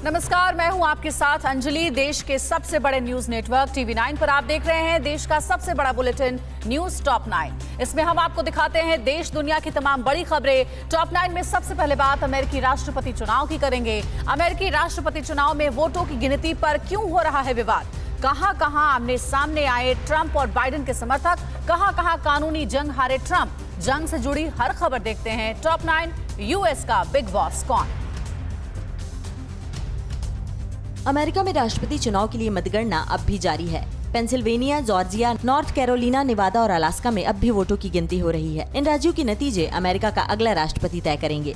नमस्कार, मैं हूं आपके साथ अंजलि। देश के सबसे बड़े न्यूज नेटवर्क टीवी 9 पर आप देख रहे हैं देश का सबसे बड़ा बुलेटिन न्यूज टॉप 9। इसमें हम आपको दिखाते हैं देश दुनिया की तमाम बड़ी खबरें। टॉप 9 में सबसे पहले बात अमेरिकी राष्ट्रपति चुनाव की करेंगे। अमेरिकी राष्ट्रपति चुनाव में वोटों की गिनती पर क्यों हो रहा है विवाद? कहां-कहां आमने सामने आए ट्रंप और बाइडेन के समर्थक, कहां-कहां कानूनी जंग हारे ट्रंप। जंग से जुड़ी हर खबर देखते हैं टॉप 9। यूएस का बिग बॉस कौन? अमेरिका में राष्ट्रपति चुनाव के लिए मतगणना अब भी जारी है। Pennsylvania, Georgia, North Carolina, Nevada और अलास्का में अब भी वोटों की गिनती हो रही है। इन राज्यों के नतीजे अमेरिका का अगला राष्ट्रपति तय करेंगे।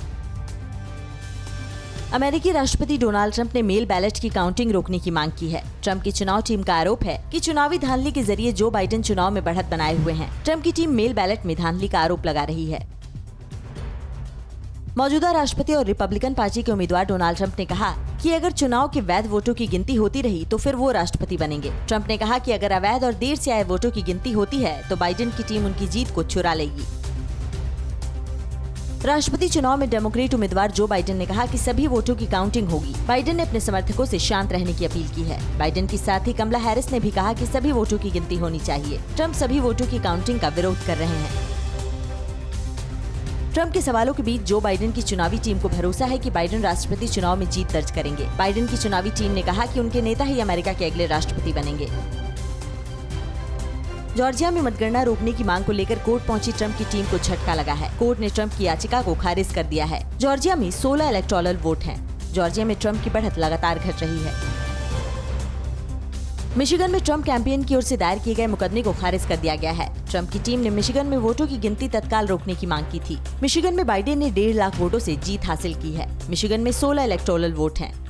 अमेरिकी राष्ट्रपति डोनाल्ड ट्रंप ने मेल बैलेट की काउंटिंग रोकने की मांग की है। ट्रंप की चुनाव टीम का आरोप है कि चुनावी धांधली के जरिए जो बाइडेन चुनाव में बढ़त बनाए हुए हैं। ट्रंप की टीम मेल बैलेट में धांधली का आरोप लगा रही है। मौजूदा राष्ट्रपति और रिपब्लिकन पार्टी के उम्मीदवार डोनाल्ड ट्रंप ने कहा कि अगर चुनाव के वैध वोटों की गिनती होती रही तो फिर वो राष्ट्रपति बनेंगे। ट्रंप ने कहा कि अगर अवैध और देर से आए वोटों की गिनती होती है तो बाइडेन की टीम उनकी जीत को चुरा लेगी। राष्ट्रपति चुनाव में डेमोक्रेट उम्मीदवार जो बाइडेन ने कहा कि सभी वोटों की काउंटिंग होगी। बाइडेन ने अपने समर्थकों से शांत रहने की अपील की है। बाइडेन के साथ ही कमला हैरिस ने भी कहा कि सभी वोटों की गिनती होनी चाहिए। ट्रंप सभी वोटों की काउंटिंग का विरोध कर रहे हैं। ट्रंप के सवालों के बीच जो बाइडेन की चुनावी टीम को भरोसा है कि बाइडेन राष्ट्रपति चुनाव में जीत दर्ज करेंगे। बाइडेन की चुनावी टीम ने कहा कि उनके नेता ही अमेरिका के अगले राष्ट्रपति बनेंगे। जॉर्जिया में मतगणना रोकने की मांग को लेकर कोर्ट पहुंची ट्रंप की टीम को झटका लगा है। कोर्ट ने ट्रंप की याचिका को खारिज कर दिया है। जॉर्जिया में 16 इलेक्टोरल वोट हैं। जॉर्जिया में ट्रंप की बढ़त लगातार घट रही है। मिशिगन में ट्रंप कैंपेन की ओर से दायर किए गए मुकदमे को खारिज कर दिया गया है। ट्रंप की टीम ने मिशिगन में वोटों की गिनती तत्काल रोकने की मांग की थी। मिशिगन में बाइडेन ने 1.5 लाख वोटों से जीत हासिल की है। मिशिगन में 16 इलेक्टोरल वोट हैं।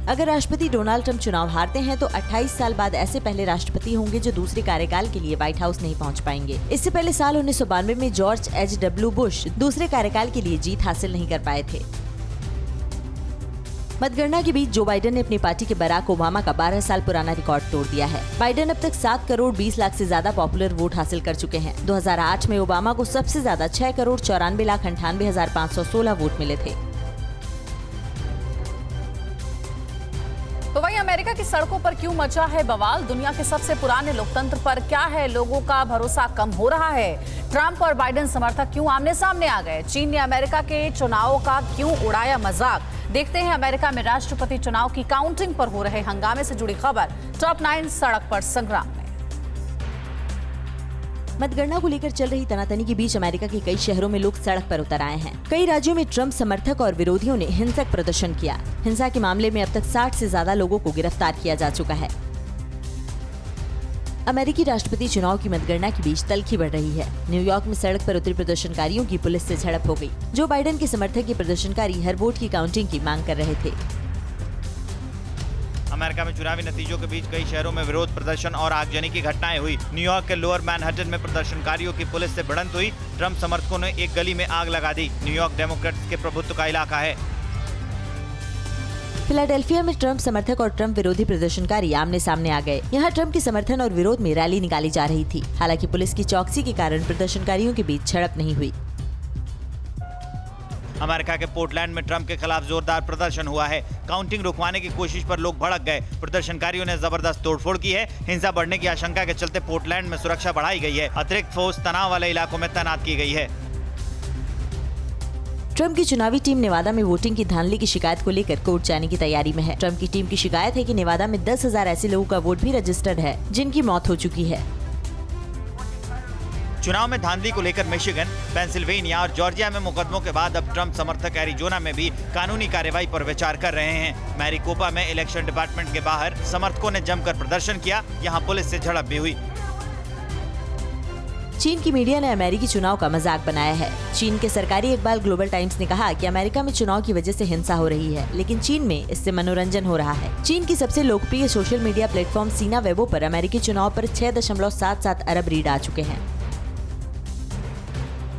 अगर राष्ट्रपति डोनाल्ड ट्रंप चुनाव हारते हैं तो 28 साल बाद ऐसे पहले राष्ट्रपति होंगे जो दूसरे कार्यकाल के लिए व्हाइट हाउस नहीं पहुंच पाएंगे। इससे पहले साल 1992 में जॉर्ज H.W. बुश दूसरे कार्यकाल के लिए जीत हासिल नहीं कर पाए थे। मतगणना के बीच जो बाइडेन ने अपनी पार्टी के बराक ओबामा का 12 साल पुराना रिकॉर्ड तोड़ दिया है। बाइडेन अब तक 7 करोड़ 20 लाख से ज्यादा पॉपुलर वोट हासिल कर चुके हैं। 2008 में ओबामा को सबसे ज्यादा 6 करोड़ 94,98,516 वोट मिले थे। तो वहीं अमेरिका की सड़कों पर क्यों मचा है बवाल? दुनिया के सबसे पुराने लोकतंत्र पर क्या है लोगों का भरोसा कम हो रहा है? ट्रंप और बाइडेन समर्थक क्यों आमने सामने आ गए? चीन ने अमेरिका के चुनावों का क्यों उड़ाया मजाक? देखते हैं अमेरिका में राष्ट्रपति चुनाव की काउंटिंग पर हो रहे हंगामे से जुड़ी खबर टॉप 9 सड़क पर संग्राम में। मतगणना को लेकर चल रही तनातनी के बीच अमेरिका के कई शहरों में लोग सड़क पर उतर आए हैं। कई राज्यों में ट्रंप समर्थक और विरोधियों ने हिंसक प्रदर्शन किया। हिंसा के मामले में अब तक 60 से ज्यादा लोगों को गिरफ्तार किया जा चुका है। अमेरिकी राष्ट्रपति चुनाव की मतगणना के बीच तल्खी बढ़ रही है। न्यूयॉर्क में सड़क पर उतरे प्रदर्शनकारियों की पुलिस से झड़प हो गई। जो बाइडेन के समर्थक के प्रदर्शनकारी हर वोट की काउंटिंग की मांग कर रहे थे। अमेरिका में चुनावी नतीजों के बीच कई शहरों में विरोध प्रदर्शन और आगजनी की घटनाएं हुई। न्यूयॉर्क के लोअर मैनहट्टन में प्रदर्शनकारियों की पुलिस से भिड़ंत हुई। ट्रंप समर्थकों ने एक गली में आग लगा दी। न्यूयॉर्क डेमोक्रेट्स के प्रभुत्व का इलाका है। फिलाडेल्फिया में ट्रंप समर्थक और ट्रंप विरोधी प्रदर्शनकारी आमने सामने आ गए। यहाँ ट्रंप के समर्थन और विरोध में रैली निकाली जा रही थी। हालांकि पुलिस की चौकसी के कारण प्रदर्शनकारियों के बीच झड़प नहीं हुई। अमेरिका के पोर्टलैंड में ट्रंप के खिलाफ जोरदार प्रदर्शन हुआ है। काउंटिंग रुकवाने की कोशिश पर लोग भड़क गए। प्रदर्शनकारियों ने जबरदस्त तोड़फोड़ की है। हिंसा बढ़ने की आशंका के चलते पोर्टलैंड में सुरक्षा बढ़ाई गई है। अतिरिक्त फोर्स तनाव वाले इलाकों में तैनात की गई है। ट्रंप की चुनावी टीम नेवादा में वोटिंग की धांधली की शिकायत को लेकर कोर्ट जाने की तैयारी में है। ट्रंप की टीम की शिकायत है कि नेवादा में 10,000 ऐसे लोगों का वोट भी रजिस्टर्ड है जिनकी मौत हो चुकी है। चुनाव में धांधली को लेकर मिशिगन, पेंसिल्वेनिया और जॉर्जिया में मुकदमों के बाद अब ट्रंप समर्थक एरिजोना में भी कानूनी कार्रवाई पर विचार कर रहे हैं। मैरिकोपा में इलेक्शन डिपार्टमेंट के बाहर समर्थकों ने जमकर प्रदर्शन किया। यहां पुलिस से झड़प भी हुई। चीन की मीडिया ने अमेरिकी चुनाव का मजाक बनाया है। चीन के सरकारी अखबार ग्लोबल टाइम्स ने कहा कि अमेरिका में चुनाव की वजह से हिंसा हो रही है, लेकिन चीन में इससे मनोरंजन हो रहा है। चीन की सबसे लोकप्रिय सोशल मीडिया प्लेटफॉर्म सीना वेबो पर अमेरिकी चुनाव पर 6.77 अरब रीड आ चुके हैं।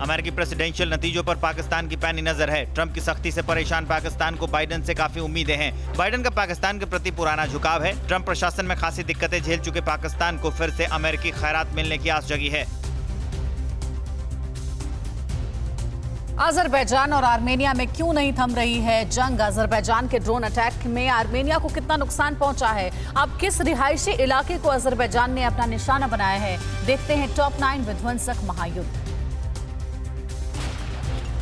अमेरिकी प्रेसिडेंशियल नतीजों पर पाकिस्तान की पैनी नजर है। ट्रंप की सख्ती से परेशान पाकिस्तान को बाइडेन से काफी उम्मीदें हैं। बाइडेन का पाकिस्तान के प्रति पुराना झुकाव है। ट्रंप प्रशासन में खासी दिक्कतें झेल चुके पाकिस्तान को फिर से अमेरिकी खैरात मिलने की आस जगी है। अजरबैजान और आर्मेनिया में क्यों नहीं थम रही है जंग? अजरबैजान के ड्रोन अटैक में आर्मेनिया को कितना नुकसान पहुंचा है? अब किस रिहायशी इलाके को अजरबैजान ने अपना निशाना बनाया है? देखते हैं टॉप 9 विध्वंसक महायुद्ध।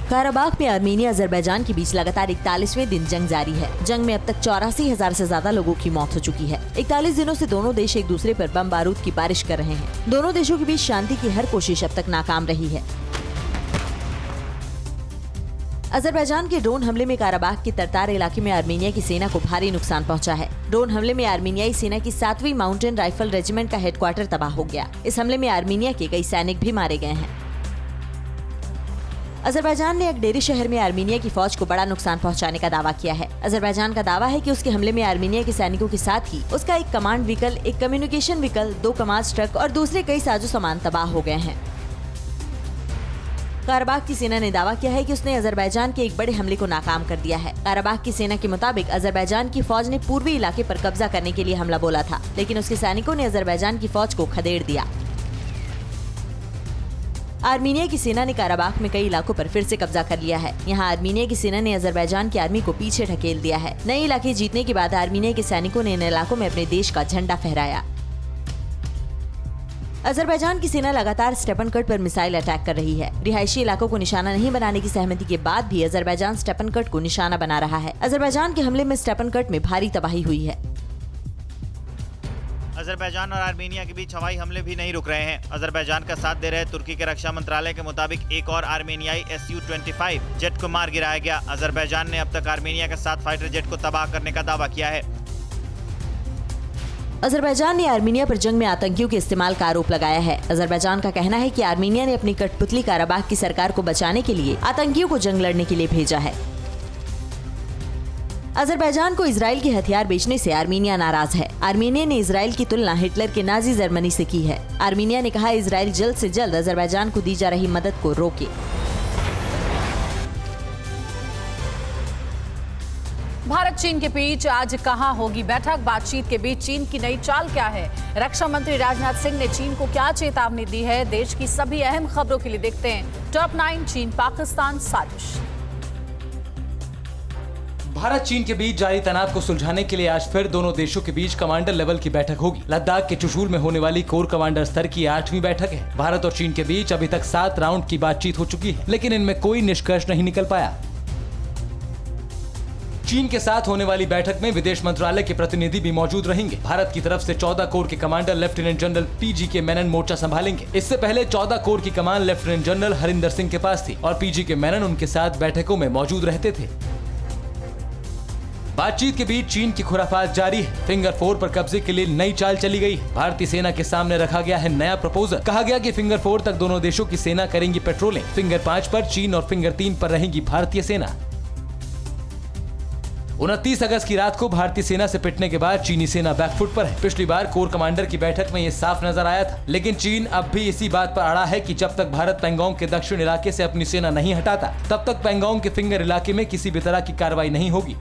काराबाग में आर्मेनिया अजरबैजान के बीच लगातार 41वें दिन जंग जारी है। जंग में अब तक 84,000 से ज्यादा लोगों की मौत हो चुकी है। 41 दिनों से दोनों देश एक दूसरे पर बम बारूद की बारिश कर रहे हैं। दोनों देशों के बीच शांति की हर कोशिश अब तक नाकाम रही है। अजरबैजान के ड्रोन हमले में काराबाग के तरतार इलाके में आर्मेनिया की सेना को भारी नुकसान पहुंचा है। ड्रोन हमले में आर्मेनियाई सेना की 7वीं माउंटेन राइफल रेजिमेंट का हेडक्वार्टर तबाह हो गया। इस हमले में आर्मेनिया के कई सैनिक भी मारे गए हैं। अजरबैजान ने अगडेरी शहर में आर्मेनिया की फौज को बड़ा नुकसान पहुंचाने का दावा किया है। अजरबैजान का दावा है कि उसके हमले में आर्मेनिया के सैनिकों के साथ ही उसका एक कमांड व्हीकल, एक कम्युनिकेशन व्हीकल, 2 कमाज ट्रक और दूसरे कई साजो सामान तबाह हो गए हैं। काराबाग की सेना ने दावा किया है कि उसने अजरबैजान के एक बड़े हमले को नाकाम कर दिया है। काराबाग की सेना के मुताबिक अजरबैजान की फौज ने पूर्वी इलाके पर कब्जा करने के लिए हमला बोला था, लेकिन उसके सैनिकों ने अजरबैजान की फौज को खदेड़ दिया। आर्मेनिया की सेना ने काराबाग में कई इलाकों पर फिर से कब्जा कर लिया है। यहाँ आर्मेनिया की सेना ने अजरबैजान की आर्मी को पीछे ढकेल दिया है। नए इलाके जीतने के बाद आर्मेनिया के सैनिकों ने इन इलाकों में अपने देश का झंडा फहराया। अजरबैजान की सेना लगातार स्टेपनकट पर मिसाइल अटैक कर रही है। रिहायशी इलाकों को निशाना नहीं बनाने की सहमति के बाद भी अजरबैजान स्टेपनकट को निशाना बना रहा है। अजरबैजान के हमले में स्टेपनकट में भारी तबाही हुई है। अजरबैजान और आर्मेनिया के बीच हवाई हमले भी नहीं रुक रहे हैं। अजरबैजान का साथ दे रहे तुर्की के रक्षा मंत्रालय के मुताबिक एक और आर्मेनियाई Su-25 जेट को मार गिराया गया। अजरबैजान ने अब तक आर्मेनिया के 7 फाइटर जेट को तबाह करने का दावा किया है। अजरबैजान ने आर्मेनिया पर जंग में आतंकियों के इस्तेमाल का आरोप लगाया है। अजरबैजान का कहना है कि आर्मेनिया ने अपनी कठपुतली काराबाग की सरकार को बचाने के लिए आतंकियों को जंग लड़ने के लिए भेजा है। अजरबैजान को इजराइल के हथियार बेचने से आर्मेनिया नाराज है। आर्मेनिया ने इजराइल की तुलना हिटलर के नाजी जर्मनी से की है। आर्मेनिया ने कहा इजराइल जल्द से जल्द अजरबैजान को दी जा रही मदद को रोके। भारत चीन के बीच आज कहां होगी बैठक? बातचीत के बीच चीन की नई चाल क्या है? रक्षा मंत्री राजनाथ सिंह ने चीन को क्या चेतावनी दी है? देश की सभी अहम खबरों के लिए देखते हैं टॉप 9 चीन पाकिस्तान साजिश। भारत चीन के बीच जारी तनाव को सुलझाने के लिए आज फिर दोनों देशों के बीच कमांडर लेवल की बैठक होगी। लद्दाख के चुशूल में होने वाली कोर कमांडर स्तर की 8वीं बैठक है। भारत और चीन के बीच अभी तक 7 राउंड की बातचीत हो चुकी है, लेकिन इनमें कोई निष्कर्ष नहीं निकल पाया। चीन के साथ होने वाली बैठक में विदेश मंत्रालय के प्रतिनिधि भी मौजूद रहेंगे। भारत की तरफ से 14 कोर के commander lieutenant general PG Menon मोर्चा संभालेंगे। इससे पहले 14 कोर की कमान लेफ्टिनेंट जनरल हरिंदर सिंह के पास थी और PG मेनन उनके साथ बैठकों में मौजूद रहते थे। बातचीत के बीच चीन की खुराफात जारी है। फिंगर 4 पर कब्जे के लिए नई चाल चली गई है। भारतीय सेना के सामने रखा गया है नया प्रपोजल। कहा गया कि फिंगर 4 तक दोनों देशों की सेना करेंगी पेट्रोलिंग। फिंगर 5 पर चीन और फिंगर 3 पर रहेगी भारतीय सेना। 29 अगस्त की रात को भारतीय सेना से पिटने के बाद चीनी सेना बैकफुट पर है। पिछली बार कोर कमांडर की बैठक में ये साफ नजर आया था, लेकिन चीन अब भी इसी बात पर अड़ा है कि जब तक भारत पैंगोंग के दक्षिण इलाके से अपनी सेना नहीं हटाता, तब तक पैंगोंग के फिंगर इलाके में किसी भी तरह की कार्रवाई नहीं होगी।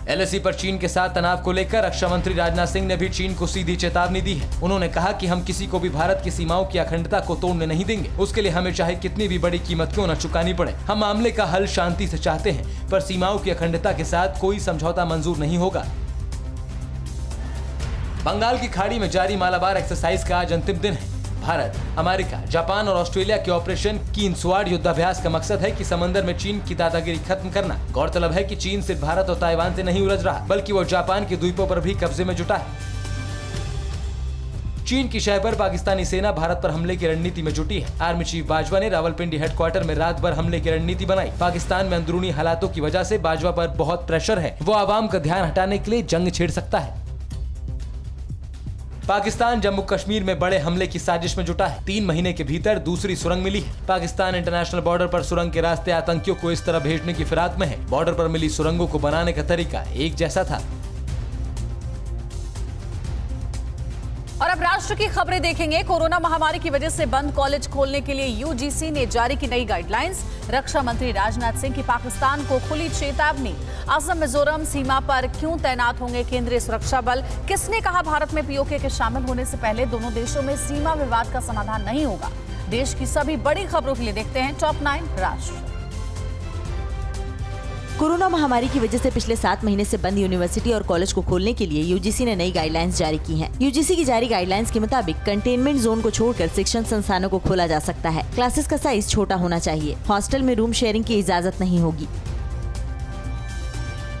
LAC पर चीन के साथ तनाव को लेकर रक्षा मंत्री राजनाथ सिंह ने भी चीन को सीधी चेतावनी दी है। उन्होंने कहा कि हम किसी को भी भारत की सीमाओं की अखंडता को तोड़ने नहीं देंगे। उसके लिए हमें चाहे कितनी भी बड़ी कीमत क्यों न चुकानी पड़े। हम मामले का हल शांति से चाहते हैं, पर सीमाओं की अखंडता के साथ कोई समझौता मंजूर नहीं होगा। बंगाल की खाड़ी में जारी मालाबार एक्सरसाइज का आज अंतिम दिन है। भारत, अमेरिका, जापान और ऑस्ट्रेलिया के ऑपरेशन कीन स्वाड युद्धाभ्यास का मकसद है कि समंदर में चीन की दादागिरी खत्म करना। गौरतलब है कि चीन सिर्फ भारत और ताइवान से नहीं उलझ रहा, बल्कि वो जापान के द्वीपों पर भी कब्जे में जुटा है। चीन की शह पर पाकिस्तानी सेना भारत पर हमले की रणनीति में जुटी है। आर्मी चीफ बाजवा ने रावलपिंडी हेडक्वार्टर में रात भर हमले की रणनीति बनाई। पाकिस्तान में अंदरूनी हालातों की वजह से बाजवा पर बहुत प्रेशर है। वो आवाम का ध्यान हटाने के लिए जंग छेड़ सकता है। पाकिस्तान जम्मू कश्मीर में बड़े हमले की साजिश में जुटा है। 3 महीने के भीतर दूसरी सुरंग मिली है। पाकिस्तान इंटरनेशनल बॉर्डर पर सुरंग के रास्ते आतंकियों को इस तरह भेजने की फिराक में है। बॉर्डर पर मिली सुरंगों को बनाने का तरीका एक जैसा था। और अब राष्ट्र की खबरें देखेंगे। कोरोना महामारी की वजह से बंद कॉलेज खोलने के लिए UGC ने जारी की नई गाइडलाइंस। रक्षा मंत्री राजनाथ सिंह की पाकिस्तान को खुली चेतावनी। असम मिजोरम सीमा पर क्यों तैनात होंगे केंद्रीय सुरक्षा बल? किसने कहा भारत में POK के शामिल होने से पहले दोनों देशों में सीमा विवाद का समाधान नहीं होगा? देश की सभी बड़ी खबरों के लिए देखते हैं टॉप 9 राष्ट्र। कोरोना महामारी की वजह से पिछले 7 महीने से बंद यूनिवर्सिटी और कॉलेज को खोलने के लिए यूजीसी ने नई गाइडलाइंस जारी की हैं। यूजीसी की जारी गाइडलाइंस के मुताबिक कंटेनमेंट जोन को छोड़कर शिक्षण संस्थानों को खोला जा सकता है। क्लासेस का साइज छोटा होना चाहिए। हॉस्टल में रूम शेयरिंग की इजाजत नहीं होगी।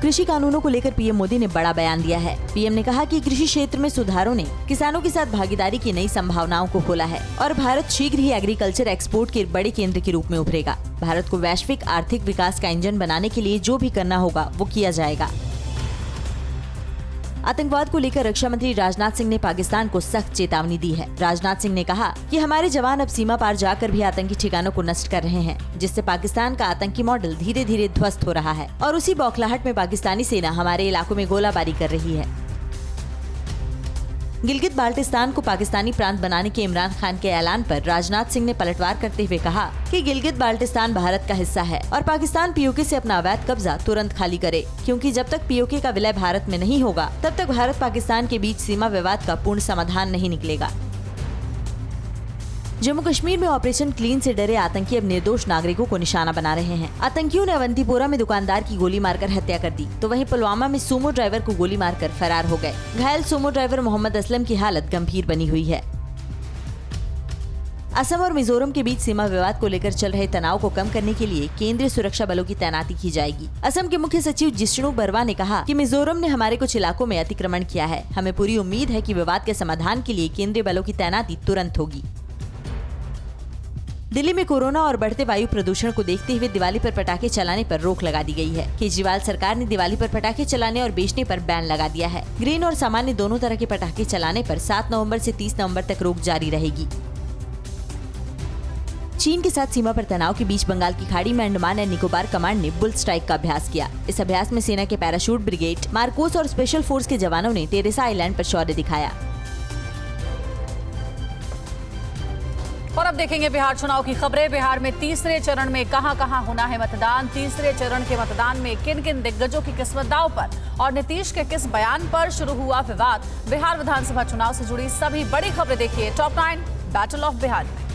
कृषि कानूनों को लेकर पीएम मोदी ने बड़ा बयान दिया है। पीएम ने कहा कि कृषि क्षेत्र में सुधारों ने किसानों के साथ भागीदारी की नई संभावनाओं को खोला है और भारत शीघ्र ही एग्रीकल्चर एक्सपोर्ट के बड़े केंद्र के रूप में उभरेगा। भारत को वैश्विक आर्थिक विकास का इंजन बनाने के लिए जो भी करना होगा वो किया जाएगा। आतंकवाद को लेकर रक्षा मंत्री राजनाथ सिंह ने पाकिस्तान को सख्त चेतावनी दी है। राजनाथ सिंह ने कहा कि हमारे जवान अब सीमा पार जाकर भी आतंकी ठिकानों को नष्ट कर रहे हैं, जिससे पाकिस्तान का आतंकी मॉडल धीरे धीरे ध्वस्त हो रहा है और उसी बौखलाहट में पाकिस्तानी सेना हमारे इलाकों में गोलाबारी कर रही है। गिलगित बाल्टिस्तान को पाकिस्तानी प्रांत बनाने के इमरान खान के ऐलान पर राजनाथ सिंह ने पलटवार करते हुए कहा कि गिलगित बाल्टिस्तान भारत का हिस्सा है और पाकिस्तान पीओके से अपना अवैध कब्जा तुरंत खाली करे, क्योंकि जब तक पीओके का विलय भारत में नहीं होगा तब तक भारत पाकिस्तान के बीच सीमा विवाद का पूर्ण समाधान नहीं निकलेगा। जम्मू कश्मीर में ऑपरेशन क्लीन से डरे आतंकी अब निर्दोष नागरिकों को निशाना बना रहे हैं। आतंकियों ने अवंतीपोरा में दुकानदार की गोली मारकर हत्या कर दी, तो वहीं पुलवामा में सूमो ड्राइवर को गोली मारकर फरार हो गए। घायल सूमो ड्राइवर मोहम्मद असलम की हालत गंभीर बनी हुई है। असम और मिजोरम के बीच सीमा विवाद को लेकर चल रहे तनाव को कम करने के लिए केंद्रीय सुरक्षा बलों की तैनाती की जाएगी। असम के मुख्य सचिव जिष्णु बरवा ने कहा कि मिजोरम ने हमारे कुछ इलाकों में अतिक्रमण किया है। हमें पूरी उम्मीद है कि विवाद के समाधान के लिए केंद्रीय बलों की तैनाती तुरंत होगी। दिल्ली में कोरोना और बढ़ते वायु प्रदूषण को देखते हुए दिवाली पर पटाखे चलाने पर रोक लगा दी गई है। केजरीवाल सरकार ने दिवाली पर पटाखे चलाने और बेचने पर बैन लगा दिया है। ग्रीन और सामान्य दोनों तरह के पटाखे चलाने पर 7 नवंबर से 30 नवंबर तक रोक जारी रहेगी। चीन के साथ सीमा पर तनाव के बीच बंगाल की खाड़ी में अंडमान एंड निकोबार कमांड ने बुल स्ट्राइक का अभ्यास किया। इस अभ्यास में सेना के पैराशूट ब्रिगेड, मार्कोस और स्पेशल फोर्स के जवानों ने टेरेसा आइलैंड पर शौर्य दिखाया। और अब देखेंगे बिहार चुनाव की खबरें। बिहार में तीसरे चरण में कहां-कहां होना है मतदान, तीसरे चरण के मतदान में किन-किन दिग्गजों की किस्मत दांव पर और नीतीश के किस बयान पर शुरू हुआ विवाद। बिहार विधानसभा चुनाव से जुड़ी सभी बड़ी खबरें देखिए टॉप 9 बैटल ऑफ बिहार में।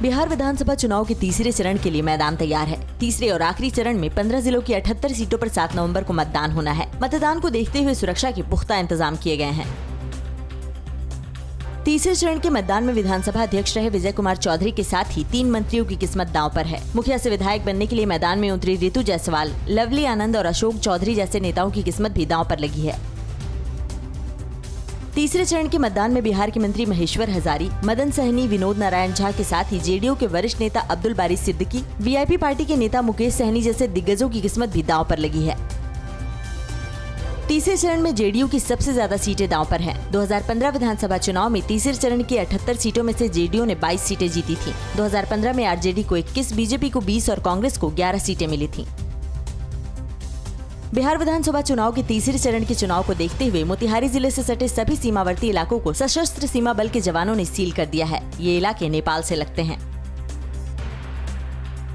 बिहार विधानसभा चुनाव के तीसरे चरण के लिए मैदान तैयार है। तीसरे और आखिरी चरण में 15 जिलों की 78 सीटों पर 7 नवंबर को मतदान होना है। मतदान को देखते हुए सुरक्षा के पुख्ता इंतजाम किए गए हैं। तीसरे चरण के मतदान में विधानसभा अध्यक्ष रहे विजय कुमार चौधरी के साथ ही 3 मंत्रियों की किस्मत दांव पर है। मुखिया से विधायक बनने के लिए मैदान में उतरी रितु जायसवाल, लवली आनंद और अशोक चौधरी जैसे नेताओं की किस्मत भी दांव पर लगी है। तीसरे चरण के मतदान में बिहार के मंत्री महेश्वर हजारी, मदन सहनी, विनोद नारायण झा के साथ ही जेडीयू के वरिष्ठ नेता अब्दुल बारी सिद्दीकी, वीआईपी पार्टी के नेता मुकेश सहनी जैसे दिग्गजों की किस्मत भी दांव पर लगी है। तीसरे चरण में जेडीयू की सबसे ज्यादा सीटें दांव पर हैं। 2015 विधानसभा चुनाव में तीसरे चरण की 78 सीटों में से जेडीयू ने 22 सीटें जीती थीं। 2015 में आरजेडी को 21, बीजेपी को 20 और कांग्रेस को 11 सीटें मिली थीं। बिहार विधानसभा चुनाव के तीसरे चरण के चुनाव को देखते हुए मोतिहारी जिले से सटे सभी सीमावर्ती इलाकों को सशस्त्र सीमा बल के जवानों ने सील कर दिया है। ये इलाके नेपाल से लगते हैं।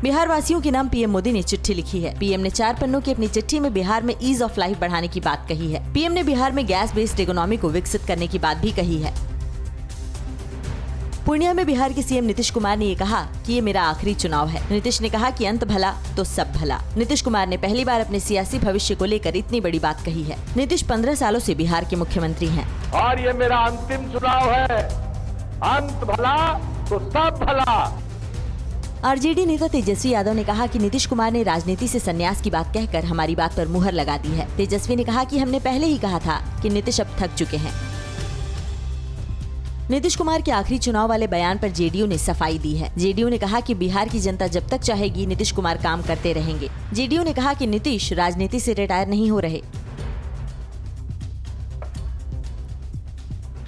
बिहार वासियों के नाम पीएम मोदी ने चिट्ठी लिखी है। पीएम ने 4 पन्नों की अपनी चिट्ठी में बिहार में ईज ऑफ लाइफ बढ़ाने की बात कही है। पीएम ने बिहार में गैस बेस्ड इकोनॉमी को विकसित करने की बात भी कही है। पूर्णिया में बिहार के सीएम नीतीश कुमार ने ये कहा कि ये मेरा आखिरी चुनाव है। नीतीश ने कहा कि अंत भला तो सब भला। नीतीश कुमार ने पहली बार अपने सियासी भविष्य को लेकर इतनी बड़ी बात कही है। नीतीश 15 सालों से बिहार के मुख्यमंत्री हैं और ये मेरा अंतिम चुनाव है। अंत भला तो सब भला। आरजेडी नेता तेजस्वी यादव ने कहा कि नीतीश कुमार ने राजनीति से संन्यास की बात कहकर हमारी बात पर मुहर लगा दी है। तेजस्वी ने कहा कि हमने पहले ही कहा था कि नीतीश अब थक चुके हैं। नीतीश कुमार के आखिरी चुनाव वाले बयान पर जेडीयू ने सफाई दी है। जेडीयू ने कहा कि बिहार की जनता जब तक चाहेगी नीतीश कुमार काम करते रहेंगे। जेडीयू ने कहा कि नीतीश राजनीति से रिटायर नहीं हो रहे।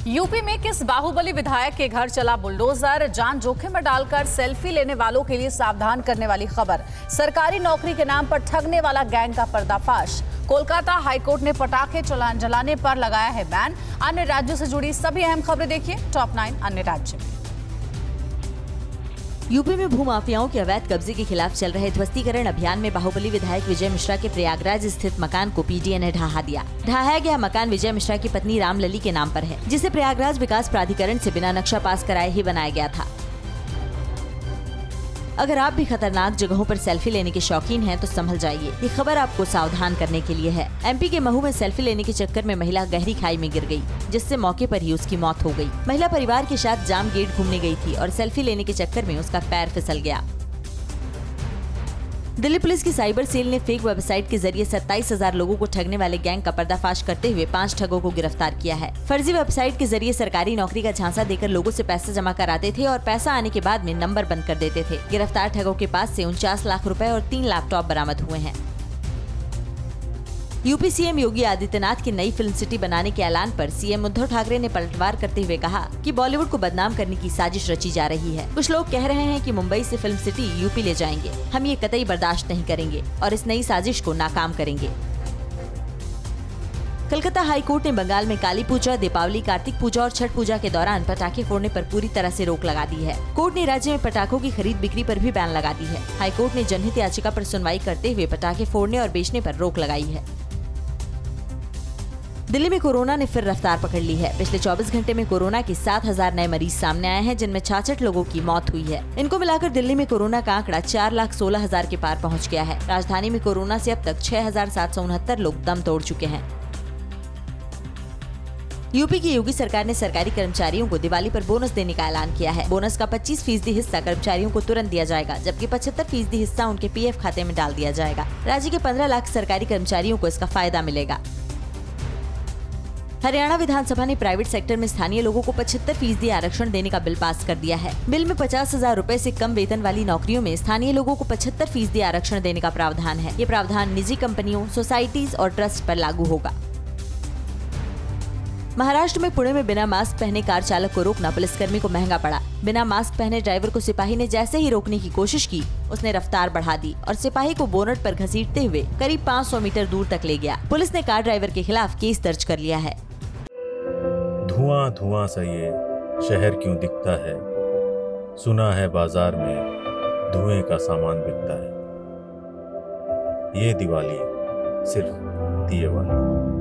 यूपी में किस बाहुबली विधायक के घर चला बुलडोजर, जान जोखिम में डालकर सेल्फी लेने वालों के लिए सावधान करने वाली खबर। सरकारी नौकरी के नाम पर ठगने वाला गैंग का पर्दाफाश। कोलकाता हाईकोर्ट ने पटाखे जलाने पर लगाया है बैन। अन्य राज्यों से जुड़ी सभी अहम खबरें देखिए टॉप 9 अन्य राज्य में। यूपी में भूमाफियाओं के अवैध कब्जे के खिलाफ चल रहे ध्वस्तीकरण अभियान में बाहुबली विधायक विजय मिश्रा के प्रयागराज स्थित मकान को पीडीए ने ढहा दिया। ढहाया गया मकान विजय मिश्रा की पत्नी रामलली के नाम पर है, जिसे प्रयागराज विकास प्राधिकरण से बिना नक्शा पास कराए ही बनाया गया था। अगर आप भी खतरनाक जगहों पर सेल्फी लेने के शौकीन हैं तो संभल जाइए, ये खबर आपको सावधान करने के लिए है। एमपी के महू में सेल्फी लेने के चक्कर में महिला गहरी खाई में गिर गई, जिससे मौके पर ही उसकी मौत हो गई। महिला परिवार के साथ जाम गेट घूमने गई थी और सेल्फी लेने के चक्कर में उसका पैर फिसल गया। दिल्ली पुलिस की साइबर सेल ने फेक वेबसाइट के जरिए 27,000 लोगों को ठगने वाले गैंग का पर्दाफाश करते हुए 5 ठगों को गिरफ्तार किया है। फर्जी वेबसाइट के जरिए सरकारी नौकरी का झांसा देकर लोगों से पैसे जमा कराते थे और पैसा आने के बाद में नंबर बंद कर देते थे। गिरफ्तार ठगों के पास से 49 लाख रुपए और 3 लैपटॉप बरामद हुए हैं। यूपी सीएम योगी आदित्यनाथ की नई फिल्म सिटी बनाने के ऐलान पर सीएम उद्धव ठाकरे ने पलटवार करते हुए कहा कि बॉलीवुड को बदनाम करने की साजिश रची जा रही है। कुछ लोग कह रहे हैं कि मुंबई से फिल्म सिटी यूपी ले जाएंगे। हम ये कतई बर्दाश्त नहीं करेंगे और इस नई साजिश को नाकाम करेंगे। कलकत्ता हाई कोर्ट ने बंगाल में काली पूजा, दीपावली, कार्तिक पूजा और छठ पूजा के दौरान पटाखे फोड़ने पर पूरी तरह से रोक लगा दी है। कोर्ट ने राज्य में पटाखों की खरीद बिक्री पर भी बैन लगा दी है। हाई कोर्ट ने जनहित याचिका पर सुनवाई करते हुए पटाखे फोड़ने और बेचने पर रोक लगाई है। दिल्ली में कोरोना ने फिर रफ्तार पकड़ ली है। पिछले 24 घंटे में कोरोना के 7,000 नए मरीज सामने आए हैं, जिनमें 66 लोगों की मौत हुई है। इनको मिलाकर दिल्ली में कोरोना का आंकड़ा 4,16,000 के पार पहुंच गया है। राजधानी में कोरोना से अब तक 6,769 लोग दम तोड़ चुके हैं। यूपी की योगी सरकार ने सरकारी कर्मचारियों को दिवाली पर बोनस देने का ऐलान किया है। बोनस का 25% हिस्सा कर्मचारियों को तुरंत दिया जाएगा, जबकि 75% हिस्सा उनके पीएफ खाते में डाल दिया जाएगा। राज्य के 15 लाख सरकारी कर्मचारियों को इसका फायदा मिलेगा। हरियाणा विधानसभा ने प्राइवेट सेक्टर में स्थानीय लोगों को 75% आरक्षण देने का बिल पास कर दिया है। बिल में 50,000 रुपए से कम वेतन वाली नौकरियों में स्थानीय लोगों को 75% आरक्षण देने का प्रावधान है। ये प्रावधान निजी कंपनियों, सोसाइटीज और ट्रस्ट पर लागू होगा। महाराष्ट्र में पुणे में बिना मास्क पहने कार चालक को रोकना पुलिसकर्मी को महंगा पड़ा। बिना मास्क पहने ड्राइवर को सिपाही ने जैसे ही रोकने की कोशिश की, उसने रफ्तार बढ़ा दी और सिपाही को बोनट पर घसीटते हुए करीब 500 मीटर दूर तक ले गया। पुलिस ने कार ड्राइवर के खिलाफ केस दर्ज कर लिया है। धुआं धुआं सा ये शहर क्यों दिखता है, सुना है बाजार में धुएं का सामान बिकता है। ये दिवाली सिर्फ दिए वाली।